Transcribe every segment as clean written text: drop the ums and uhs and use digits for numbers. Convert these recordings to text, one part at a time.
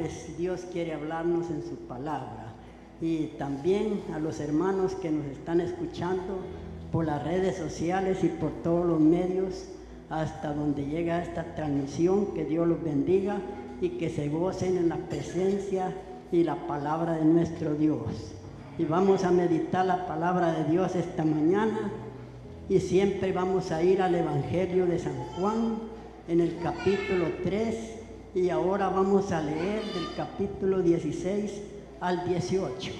pues Dios quiere hablarnos en su palabra. Y también a los hermanos que nos están escuchando por las redes sociales y por todos los medios, hasta donde llega esta transmisión, que Dios los bendiga y que se gocen en la presencia y la palabra de nuestro Dios. Y vamos a meditar la palabra de Dios esta mañana, y siempre vamos a ir al Evangelio de San Juan en el capítulo 3, y ahora vamos a leer del capítulo 16 al 18.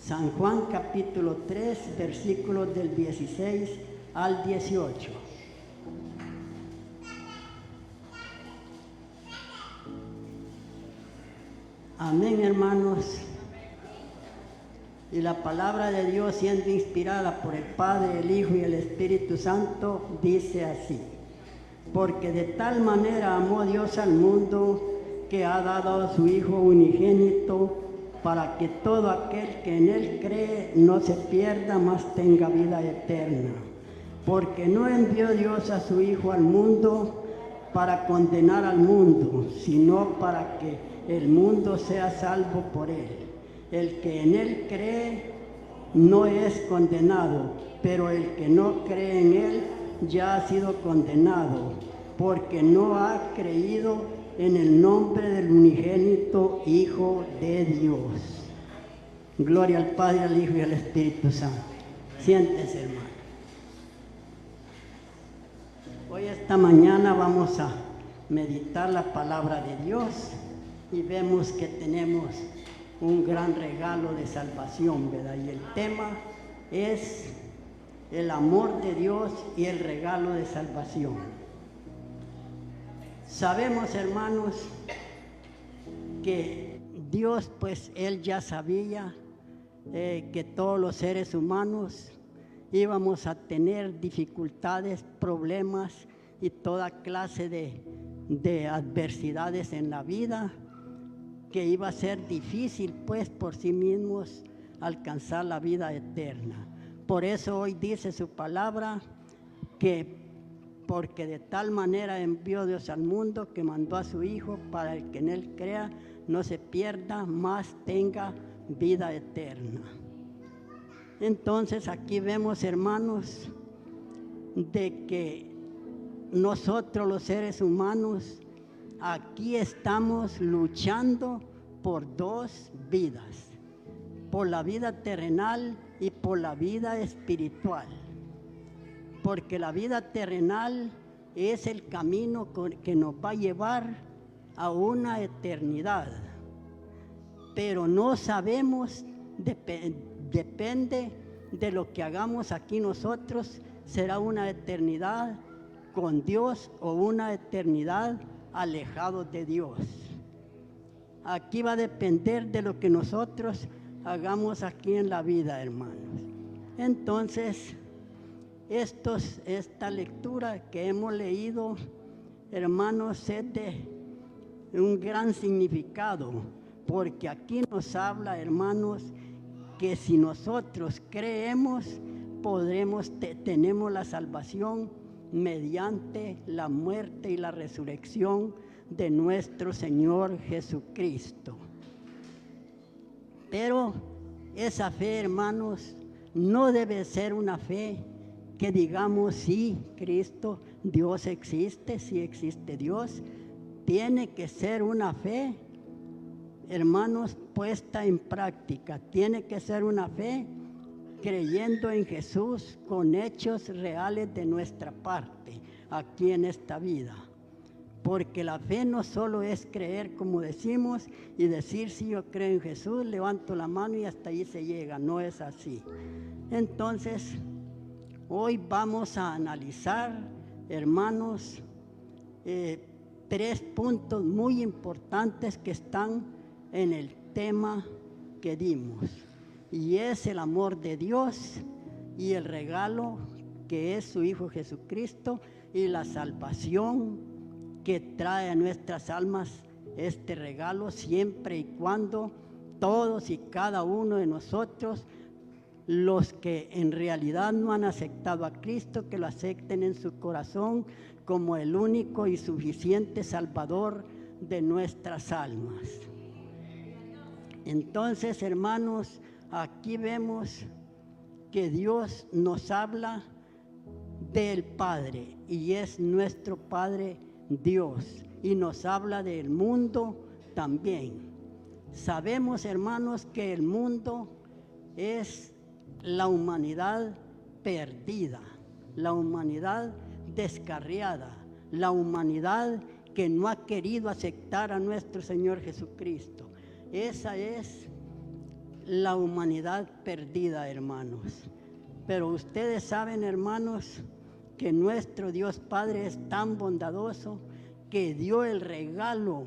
San Juan capítulo 3, versículos del 16 al 18. Amén, hermanos. Y la palabra de Dios, siendo inspirada por el Padre, el Hijo y el Espíritu Santo, dice así: porque de tal manera amó Dios al mundo, que ha dado a su Hijo unigénito, para que todo aquel que en Él cree no se pierda, mas tenga vida eterna. Porque no envió Dios a su Hijo al mundo para condenar al mundo, sino para que el mundo sea salvo por Él. El que en Él cree no es condenado, pero el que no cree en Él ya ha sido condenado, porque no ha creído en el nombre del unigénito Hijo de Dios. Gloria al Padre, al Hijo y al Espíritu Santo. Siéntese, hermano. Hoy, esta mañana, vamos a meditar la palabra de Dios y vemos que tenemos un gran regalo de salvación, ¿verdad? Y el tema es el amor de Dios y el regalo de salvación. Sabemos, hermanos, que Dios, pues Él ya sabía que todos los seres humanos íbamos a tener dificultades, problemas y toda clase de adversidades en la vida, que iba a ser difícil, pues, por sí mismos alcanzar la vida eterna. Por eso hoy dice su palabra que porque de tal manera envió Dios al mundo, que mandó a su Hijo para el que en Él crea no se pierda, mas tenga vida eterna. Entonces aquí vemos, hermanos, de que nosotros los seres humanos aquí estamos luchando por dos vidas, por la vida terrenal y por la vida espiritual. Porque la vida terrenal es el camino que nos va a llevar a una eternidad. Pero no sabemos, depende de lo que hagamos aquí nosotros, será una eternidad con Dios o una eternidad alejados de Dios. Aquí va a depender de lo que nosotros hagamos aquí en la vida, hermanos. Entonces, esta lectura que hemos leído, hermanos, es de un gran significado, porque aquí nos habla, hermanos, que si nosotros creemos, tenemos la salvación mediante la muerte y la resurrección de nuestro Señor Jesucristo. Pero esa fe, hermanos, no debe ser una fe que digamos, sí, Cristo, Dios existe, sí existe Dios. Tiene que ser una fe, hermanos, puesta en práctica. Tiene que ser una fe creyendo en Jesús con hechos reales de nuestra parte aquí en esta vida. Porque la fe no solo es creer, como decimos, y decir, si yo creo en Jesús, levanto la mano y hasta ahí se llega. No es así. Entonces, hoy vamos a analizar, hermanos, 3 puntos muy importantes que están en el tema que dimos. Y es el amor de Dios y el regalo que es su Hijo Jesucristo y la salvación que trae a nuestras almas este regalo, siempre y cuando todos y cada uno de nosotros los que en realidad no han aceptado a Cristo, que lo acepten en su corazón como el único y suficiente Salvador de nuestras almas. Entonces, hermanos, aquí vemos que Dios nos habla del Padre, y es nuestro Padre Dios, y nos habla del mundo también. Sabemos, hermanos, que el mundo es la humanidad perdida, la humanidad descarriada, la humanidad que no ha querido aceptar a nuestro Señor Jesucristo. Esa es la humanidad perdida, hermanos. Pero ustedes saben, hermanos, que nuestro Dios Padre es tan bondadoso que dio el regalo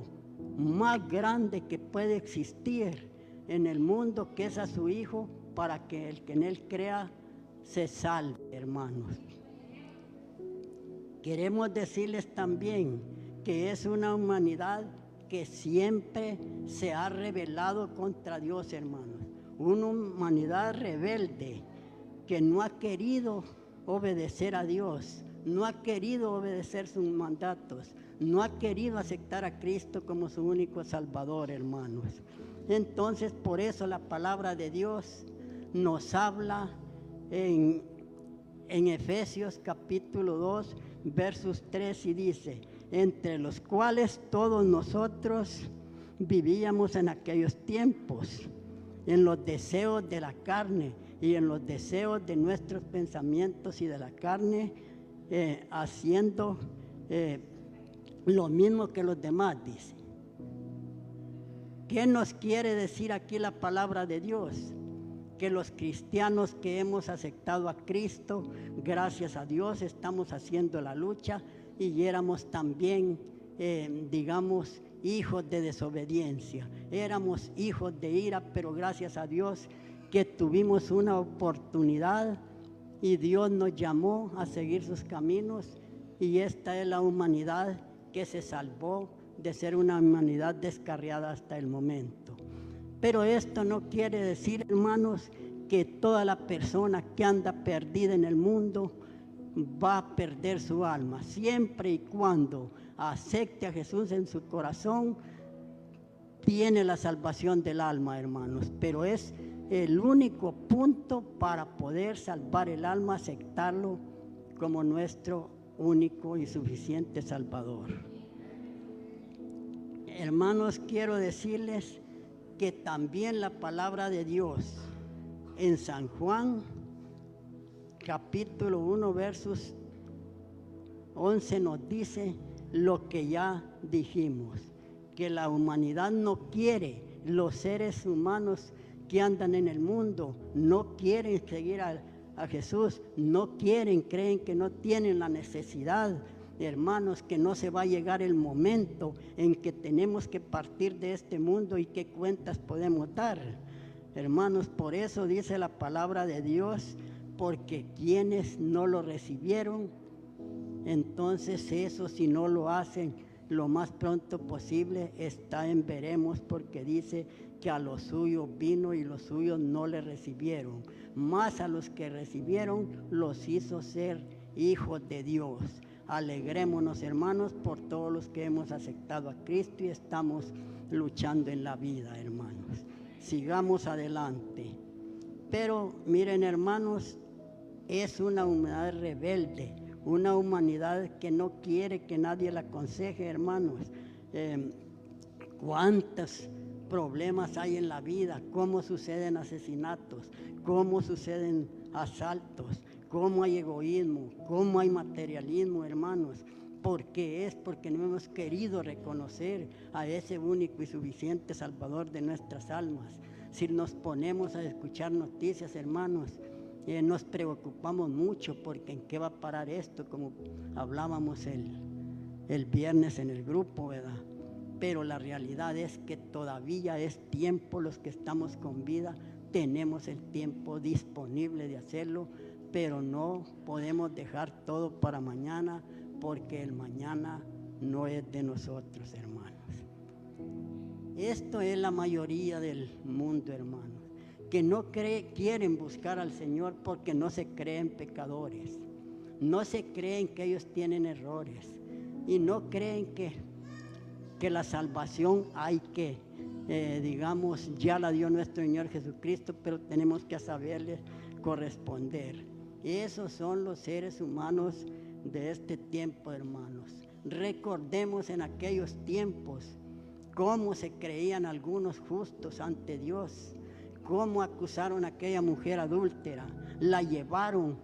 más grande que puede existir en el mundo, que es a su Hijo, para que el que en Él crea se salve, hermanos. Queremos decirles también que es una humanidad que siempre se ha rebelado contra Dios, hermanos. Una humanidad rebelde que no ha querido obedecer a Dios, no ha querido obedecer sus mandatos, no ha querido aceptar a Cristo como su único Salvador, hermanos. Entonces, por eso la palabra de Dios nos habla en Efesios capítulo 2, versos 3, y dice: entre los cuales todos nosotros vivíamos en aquellos tiempos, en los deseos de la carne y en los deseos de nuestros pensamientos y de la carne, haciendo lo mismo que los demás, dice. ¿Qué nos quiere decir aquí la palabra de Dios? Que los cristianos que hemos aceptado a Cristo, gracias a Dios, estamos haciendo la lucha, y éramos también, digamos, hijos de desobediencia, éramos hijos de ira, pero gracias a Dios que tuvimos una oportunidad y Dios nos llamó a seguir sus caminos, y esta es la humanidad que se salvó de ser una humanidad descarriada hasta el momento. Pero esto no quiere decir, hermanos, que toda la persona que anda perdida en el mundo va a perder su alma. Siempre y cuando acepte a Jesús en su corazón, tiene la salvación del alma, hermanos. Pero es el único punto para poder salvar el alma, aceptarlo como nuestro único y suficiente Salvador. Hermanos, quiero decirles que también la palabra de Dios en San Juan capítulo 1 versos 11 nos dice lo que ya dijimos, que la humanidad no quiere, los seres humanos que andan en el mundo no quieren seguir a Jesús, no quieren, creen que no tienen la necesidad, hermanos, que no se va a llegar el momento en que tenemos que partir de este mundo, y qué cuentas podemos dar, hermanos. Por eso dice la palabra de Dios: porque quienes no lo recibieron, entonces eso, si no lo hacen lo más pronto posible, está en veremos, porque dice que a los suyos vino y los suyos no le recibieron, mas a los que recibieron los hizo ser hijos de Dios. Alegrémonos, hermanos, por todos los que hemos aceptado a Cristo y estamos luchando en la vida, hermanos. Sigamos adelante. Pero miren, hermanos, es una humanidad rebelde, una humanidad que no quiere que nadie la aconseje, hermanos. ¿Cuántos problemas hay en la vida? ¿Cómo suceden asesinatos? ¿Cómo suceden asaltos? ¿Cómo hay egoísmo? ¿Cómo hay materialismo, hermanos? ¿Por qué es? Porque no hemos querido reconocer a ese único y suficiente Salvador de nuestras almas. Si nos ponemos a escuchar noticias, hermanos, nos preocupamos mucho porque en qué va a parar esto, como hablábamos el viernes en el grupo, ¿verdad? Pero la realidad es que todavía es tiempo, los que estamos con vida, tenemos el tiempo disponible de hacerlo, pero no podemos dejar todo para mañana, porque el mañana no es de nosotros, hermanos. Esto es la mayoría del mundo, hermanos, que no quieren buscar al Señor porque no se creen pecadores, no se creen que ellos tienen errores y no creen que la salvación hay que, digamos, ya la dio nuestro Señor Jesucristo, pero tenemos que saberle corresponder. Esos son los seres humanos de este tiempo, hermanos. Recordemos en aquellos tiempos cómo se creían algunos justos ante Dios, cómo acusaron a aquella mujer adúltera, la llevaron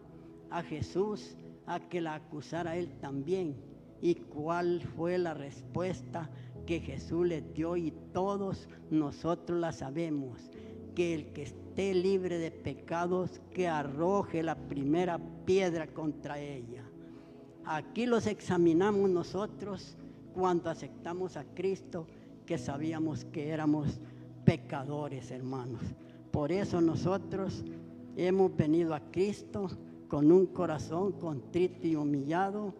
a Jesús a que la acusara a él también. ¿Y cuál fue la respuesta que Jesús les dio? Y todos nosotros la sabemos, que el que esté libre de pecados, que arroje la primera piedra contra ella. Aquí los examinamos nosotros cuando aceptamos a Cristo, que sabíamos que éramos pecadores, hermanos. Por eso nosotros hemos venido a Cristo con un corazón contrito y humillado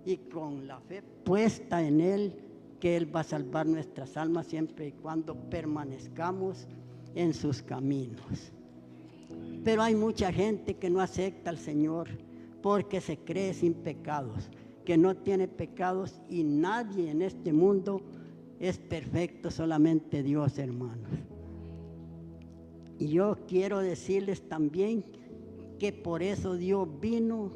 y con la fe puesta en Él, que Él va a salvar nuestras almas siempre y cuando permanezcamos en sus caminos. Pero hay mucha gente que no acepta al Señor porque se cree sin pecados, que no tiene pecados, y nadie en este mundo es perfecto, solamente Dios, hermanos. Y yo quiero decirles también que por eso Dios vino,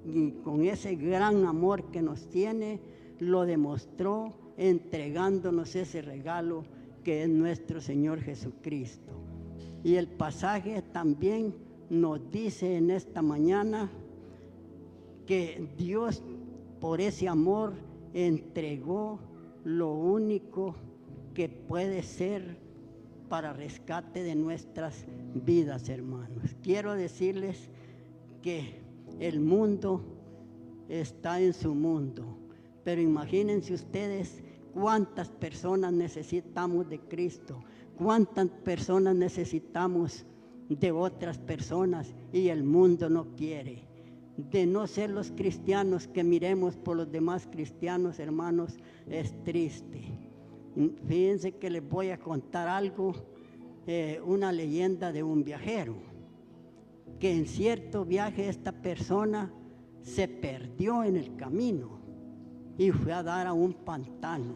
y con ese gran amor que nos tiene, lo demostró entregándonos ese regalo que es nuestro Señor Jesucristo. Y el pasaje también nos dice en esta mañana que Dios, por ese amor, entregó lo único que puede ser para rescate de nuestras vidas, hermanos. Quiero decirles que el mundo está en su mundo, pero imagínense ustedes cuántas personas necesitamos de Cristo, cuántas personas necesitamos de otras personas, y el mundo no quiere. De no ser los cristianos que miremos por los demás cristianos, hermanos, es triste. Fíjense que les voy a contar algo, una leyenda de un viajero, que en cierto viaje esta persona se perdió en el camino y fue a dar a un pantano.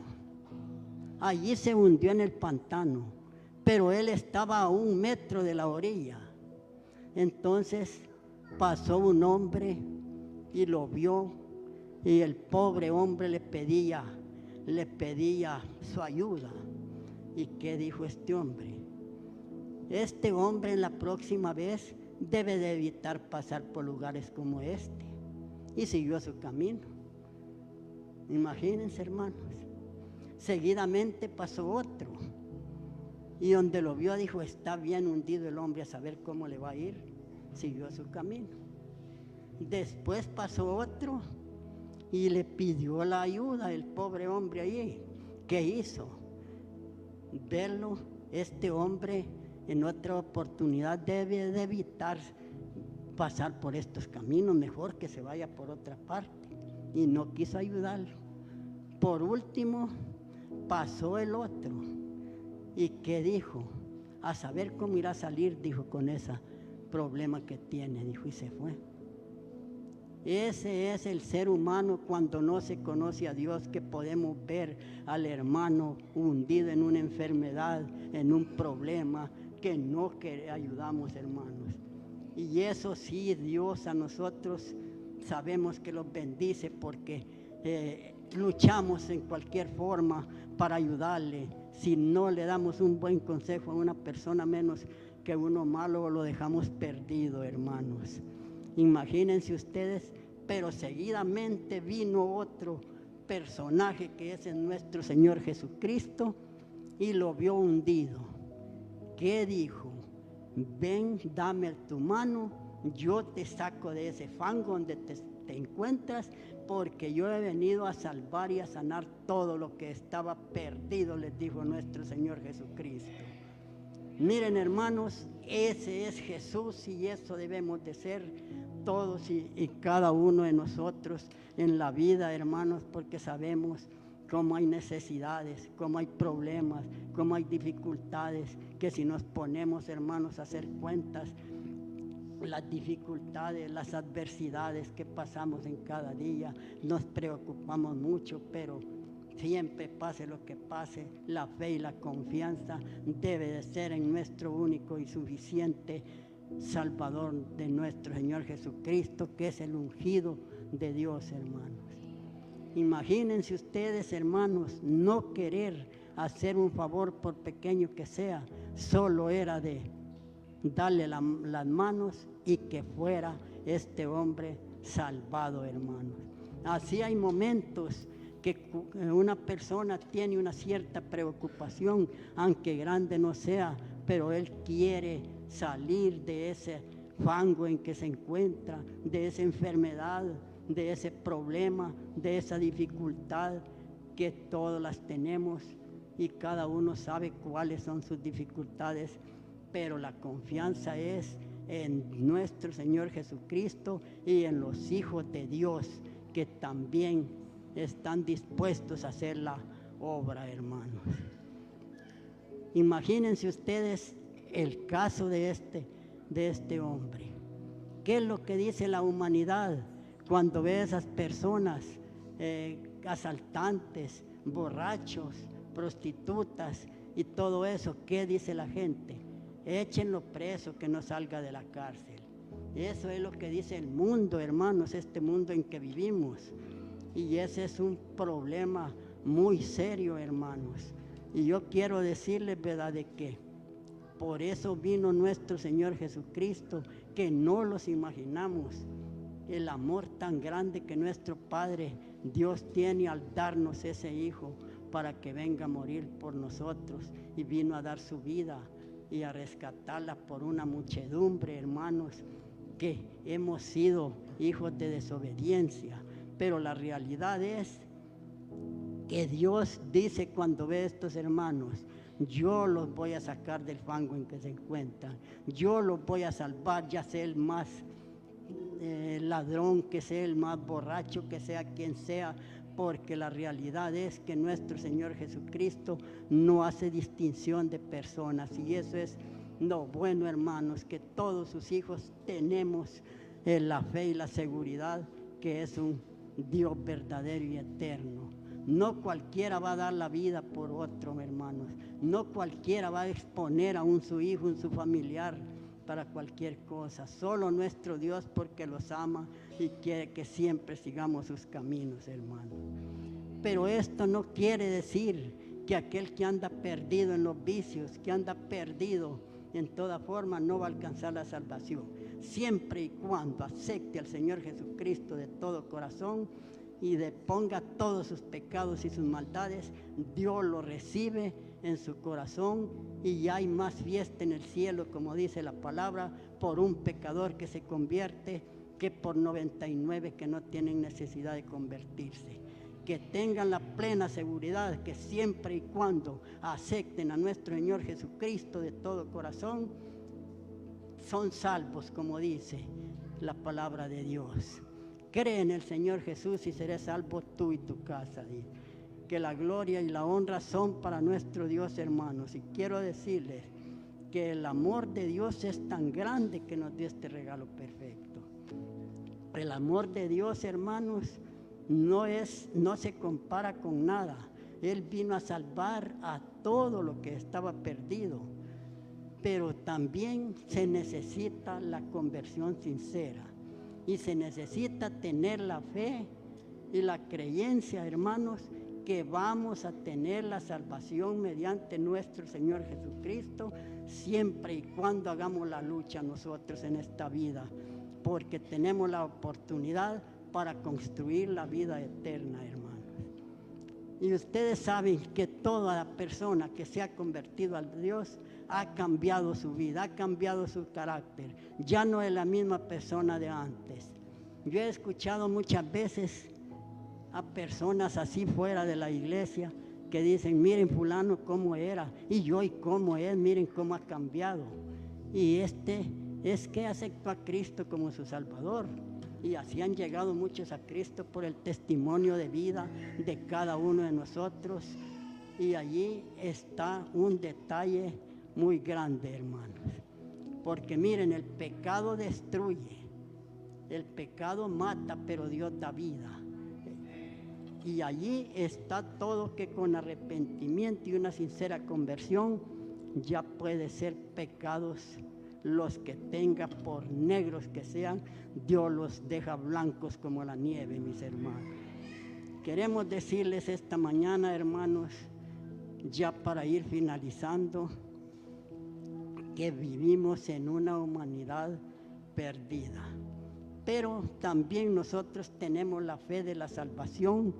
Allí se hundió en el pantano, pero él estaba a 1 metro de la orilla. Entonces pasó un hombre y lo vio, y el pobre hombre le pedía su ayuda. ¿Y qué dijo este hombre? Este hombre en la próxima vez debe de evitar pasar por lugares como este. Y siguió su camino. Imagínense, hermanos. Seguidamente pasó otro, y donde lo vio dijo: está bien hundido el hombre, a saber cómo le va a ir. Siguió su camino. Después pasó otro y le pidió la ayuda el pobre hombre allí. ¿Qué hizo? Verlo, este hombre en otra oportunidad debe de evitar pasar por estos caminos, mejor que se vaya por otra parte, y no quiso ayudarlo. Por último pasó el otro, y ¿qué dijo? A saber cómo irá a salir, dijo, con ese problema que tiene, dijo, y se fue. Ese es el ser humano cuando no se conoce a Dios, que podemos ver al hermano hundido en una enfermedad, en un problema, que no ayudamos, hermanos. Y eso sí, Dios a nosotros sabemos que los bendice, porque luchamos en cualquier forma para ayudarle. Si no le damos un buen consejo a una persona, menos que uno malo, lo dejamos perdido, hermanos. Imagínense ustedes, pero seguidamente vino otro personaje, que es nuestro Señor Jesucristo, y lo vio hundido. ¿Qué dijo? Ven, dame tu mano, yo te saco de ese fango donde te encuentras, porque yo he venido a salvar y a sanar todo lo que estaba perdido, les dijo nuestro Señor Jesucristo. Miren, hermanos, ese es Jesús, y eso debemos de ser todos y cada uno de nosotros en la vida, hermanos, porque sabemos cómo hay necesidades, cómo hay problemas, cómo hay dificultades, que si nos ponemos, hermanos, a hacer cuentas, las dificultades, las adversidades que pasamos en cada día, nos preocupamos mucho, pero siempre pase lo que pase, la fe y la confianza debe de ser en nuestro único y suficiente Salvador, de nuestro Señor Jesucristo, que es el ungido de Dios, hermanos. Imagínense ustedes, hermanos, no querer hacer un favor por pequeño que sea, solo era de darle las manos y que fuera este hombre salvado, hermanos. Así hay momentos que una persona tiene una cierta preocupación, aunque grande no sea, pero él quiere salir de ese fango en que se encuentra, de esa enfermedad, de ese problema, de esa dificultad que todas las tenemos y cada uno sabe cuáles son sus dificultades, pero la confianza es en nuestro Señor Jesucristo y en los hijos de Dios que también están dispuestos a hacer la obra, hermanos. Imagínense ustedes el caso de este hombre. ¿Qué es lo que dice la humanidad cuando ve a esas personas asaltantes, borrachos, prostitutas y todo eso? ¿Qué dice la gente? Échenlo preso, que no salga de la cárcel. Eso es lo que dice el mundo, hermanos, este mundo en que vivimos. Y ese es un problema muy serio, hermanos. Y yo quiero decirles, ¿verdad?, de que por eso vino nuestro Señor Jesucristo, que no los imaginamos, el amor tan grande que nuestro Padre Dios tiene al darnos ese Hijo para que venga a morir por nosotros, y vino a dar su vida y a rescatarla por una muchedumbre, hermanos, que hemos sido hijos de desobediencia. Pero la realidad es que Dios dice cuando ve a estos hermanos: yo los voy a sacar del fango en que se encuentran, yo los voy a salvar, ya sea el más ladrón, que sea el más borracho, que sea quien sea, porque la realidad es que nuestro Señor Jesucristo no hace distinción de personas, y eso es lo bueno, hermanos, que todos sus hijos tenemos la fe y la seguridad que es un Dios verdadero y eterno. No cualquiera va a dar la vida por otro, hermanos. No cualquiera va a exponer a su hijo, su familiar, para cualquier cosa. Solo nuestro Dios, porque los ama y quiere que siempre sigamos sus caminos, hermanos. Pero esto no quiere decir que aquel que anda perdido en los vicios, que anda perdido en toda forma, no va a alcanzar la salvación. Siempre y cuando acepte al Señor Jesucristo de todo corazón y deponga todos sus pecados y sus maldades, Dios lo recibe en su corazón, y ya hay más fiesta en el cielo, como dice la palabra, por un pecador que se convierte que por 99 que no tienen necesidad de convertirse. Que tengan la plena seguridad que siempre y cuando acepten a nuestro Señor Jesucristo de todo corazón, son salvos, como dice la palabra de Dios. Cree en el Señor Jesús y serás salvo tú y tu casa. Dice que la gloria y la honra son para nuestro Dios, hermanos. Y quiero decirles que el amor de Dios es tan grande que nos dio este regalo perfecto. El amor de Dios, hermanos, no se compara con nada. Él vino a salvar a todo lo que estaba perdido. Pero también se necesita la conversión sincera. Y se necesita tener la fe y la creencia, hermanos, que vamos a tener la salvación mediante nuestro Señor Jesucristo, siempre y cuando hagamos la lucha nosotros en esta vida, porque tenemos la oportunidad para construir la vida eterna, hermanos. Y ustedes saben que toda la persona que se ha convertido a Dios ha cambiado su vida, ha cambiado su carácter. Ya no es la misma persona de antes. Yo he escuchado muchas veces a personas así fuera de la iglesia que dicen: miren fulano cómo era, y yo y cómo es, miren cómo ha cambiado. Y es que aceptó a Cristo como su Salvador. Y así han llegado muchos a Cristo por el testimonio de vida de cada uno de nosotros, Y allí está un detalle muy grande, hermanos. Porque miren, el pecado destruye, el pecado mata, pero Dios da vida. Y allí está todo, que con arrepentimiento y una sincera conversión ya puede ser pecados los que tenga, por negros que sean, Dios los deja blancos como la nieve, mis hermanos. Queremos decirles esta mañana, hermanos, ya para ir finalizando, que vivimos en una humanidad perdida. Pero también nosotros tenemos la fe de la salvación,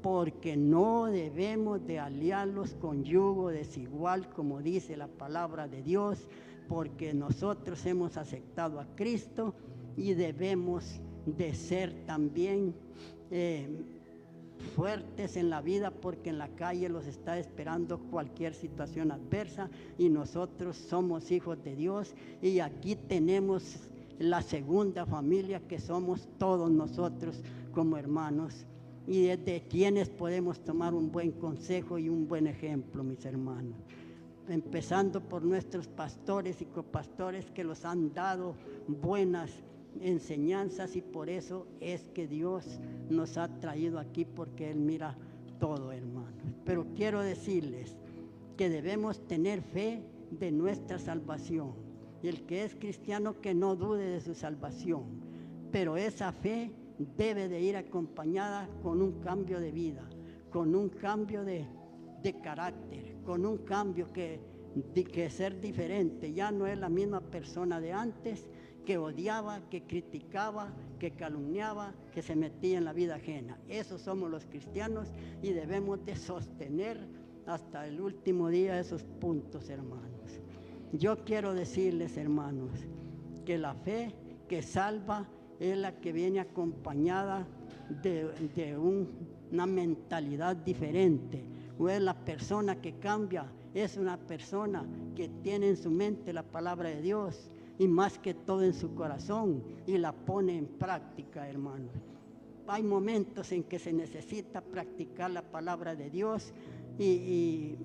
porque no debemos de aliarlos con yugo desigual, como dice la palabra de Dios, porque nosotros hemos aceptado a Cristo y debemos de ser también fuertes en la vida, porque en la calle los está esperando cualquier situación adversa y nosotros somos hijos de Dios, y aquí tenemos la segunda familia, que somos todos nosotros como hermanos, y desde quienes podemos tomar un buen consejo y un buen ejemplo, mis hermanos, empezando por nuestros pastores y copastores, que los han dado buenas enseñanzas, y por eso es que Dios nos ha traído aquí, porque Él mira todo, hermanos. Pero quiero decirles que debemos tener fe de nuestra salvación, y el que es cristiano que no dude de su salvación, pero esa fe debe de ir acompañada con un cambio de vida, con un cambio de carácter, con un cambio que ser diferente. Ya no es la misma persona de antes, que odiaba, que criticaba, que calumniaba, que se metía en la vida ajena. Esos somos los cristianos, y debemos de sostener hasta el último día esos puntos, hermanos. Yo quiero decirles, hermanos, que la fe que salva es la que viene acompañada de una mentalidad diferente, o es la persona que cambia, es una persona que tiene en su mente la palabra de Dios, y más que todo en su corazón, y la pone en práctica, hermanos. Hay momentos en que se necesita practicar la palabra de Dios y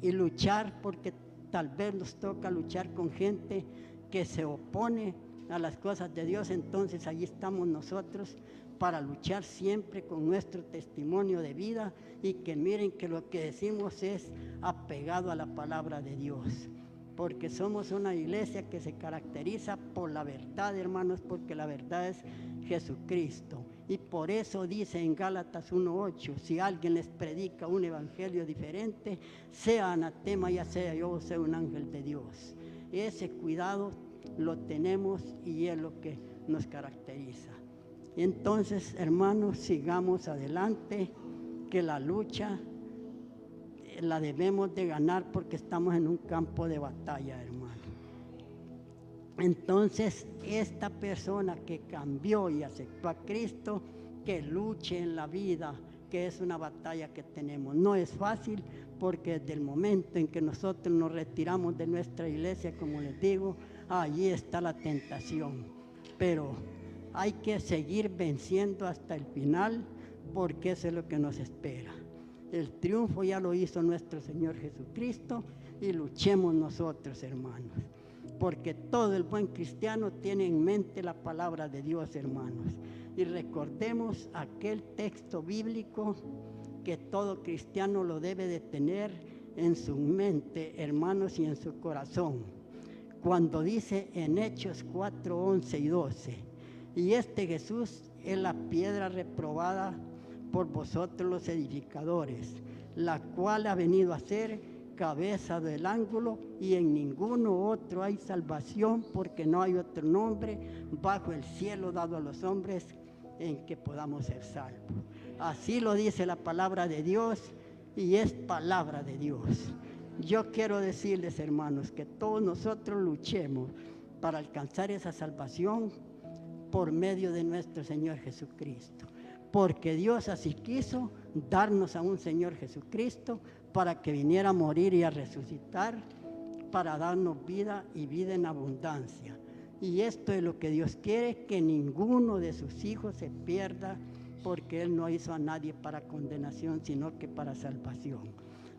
luchar, porque tal vez nos toca luchar con gente que se opone a las cosas de Dios. Entonces allí estamos nosotros para luchar siempre con nuestro testimonio de vida, y que miren que lo que decimos es apegado a la palabra de Dios, porque somos una iglesia que se caracteriza por la verdad, hermanos, porque la verdad es Jesucristo. Y por eso dice en Gálatas 1:8, si alguien les predica un evangelio diferente, sea anatema, ya sea yo o sea un ángel de Dios. Ese cuidado lo tenemos, y es lo que nos caracteriza. Entonces, hermanos, sigamos adelante, que la lucha la debemos de ganar, porque estamos en un campo de batalla, hermano. Entonces, esta persona que cambió y aceptó a Cristo, que luche en la vida, que es una batalla que tenemos. No es fácil, porque desde el momento en que nosotros nos retiramos de nuestra iglesia, como les digo, allí está la tentación. Pero hay que seguir venciendo hasta el final, porque eso es lo que nos espera. El triunfo ya lo hizo nuestro Señor Jesucristo, y luchemos nosotros, hermanos, porque todo el buen cristiano tiene en mente la palabra de Dios, hermanos. Y recordemos aquel texto bíblico que todo cristiano lo debe de tener en su mente, hermanos, y en su corazón, cuando dice en Hechos 4:11 y 12, y este Jesús es la piedra reprobada por vosotros los edificadores, la cual ha venido a ser cabeza del ángulo, y en ninguno otro hay salvación, porque no hay otro nombre bajo el cielo dado a los hombres en que podamos ser salvos. Así lo dice la palabra de Dios, y es palabra de Dios. Yo quiero decirles, hermanos, que todos nosotros luchemos para alcanzar esa salvación por medio de nuestro Señor Jesucristo, porque Dios así quiso darnos a un Señor Jesucristo para que viniera a morir y a resucitar, para darnos vida, y vida en abundancia. Y esto es lo que Dios quiere, que ninguno de sus hijos se pierda, porque Él no hizo a nadie para condenación, sino que para salvación.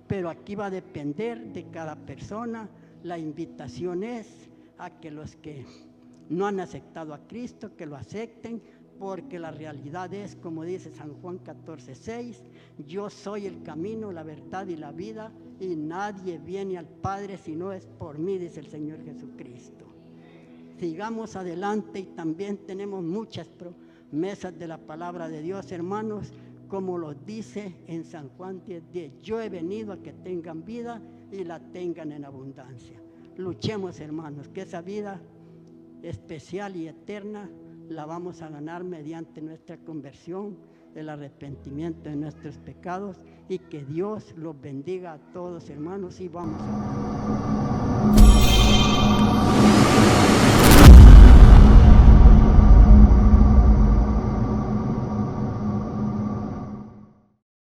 pero aquí va a depender de cada persona. La invitación es a que los que no han aceptado a Cristo, que lo acepten, porque la realidad es, como dice San Juan 14:6, yo soy el camino, la verdad y la vida, y nadie viene al Padre si no es por mí, dice el Señor Jesucristo. Sigamos adelante, y también tenemos muchas promesas de la palabra de Dios, hermanos, como lo dice en San Juan 10:10, yo he venido a que tengan vida y la tengan en abundancia. Luchemos, hermanos, que esa vida especial y eterna la vamos a ganar mediante nuestra conversión, el arrepentimiento de nuestros pecados, y que Dios los bendiga a todos, hermanos, y vamos a orar.